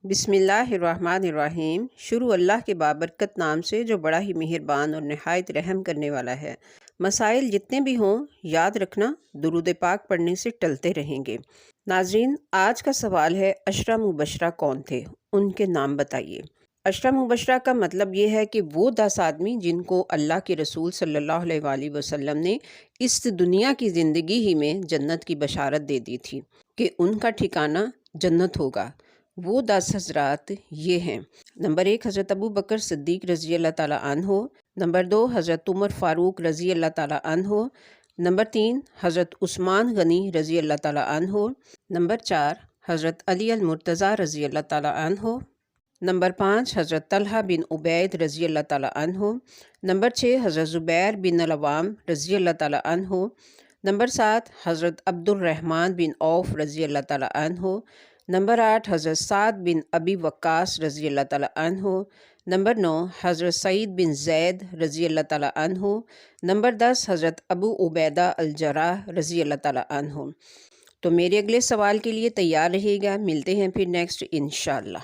بسم اللہ الرحمن الرحیم۔ شروع اللہ کے بابرکت نام سے جو بڑا ہی مہربان اور نہایت رحم کرنے والا ہے۔ مسائل جتنے بھی ہوں یاد رکھنا درود پاک پڑھنے سے ٹلتے رہیں گے۔ ناظرین، آج کا سوال ہے عشرہ مبشرہ کون تھے؟ ان کے نام بتائیے۔ عشرہ مبشرہ کا مطلب یہ ہے کہ وہ 10 آدمی جن کو اللہ کے رسول صلی اللہ علیہ وآلہ وسلم نے اس دنیا کی زندگی ہی میں جنت کی بشارت دے دی تھی کہ ان کا ٹھکانہ جنت ہوگا۔ وہ 10 حضرات یہ ہیں: نمبر 1 حضرت ابو بکر صدیق رضی اللہ تعالیٰ عنہ، نمبر 2 حضرت عمر فاروق رضی اللہ تعالیٰ عنہ، نمبر 3 حضرت عثمان غنی رضی اللہ تعالیٰ عنہ، نمبر 4 حضرت علی المرتضیٰ رضی اللہ تعالیٰ عنہ، نمبر 5 حضرت طلحہ بن عبید رضی اللہ تعالیٰ عنہ، نمبر 6 حضرت زبیر بن العوام رضی اللہ تعالیٰ عنہ، نمبر 7 حضرت عبد الرحمن بن عوف رضی اللہ تعالیٰ عنہ، نمبر 8 حضرت سعد بن ابی وقاص رضی اللہ تعالیٰ عنہ، نمبر 9 حضرت سعید بن زید رضی اللہ تعالیٰ عنہ، نمبر 10 حضرت ابو عبیدہ الجراح رضی اللہ تعالیٰ عنہ۔ تو میرے اگلے سوال کے لیے تیار رہیے گا، ملتے ہیں پھر نیکسٹ انشاءاللہ۔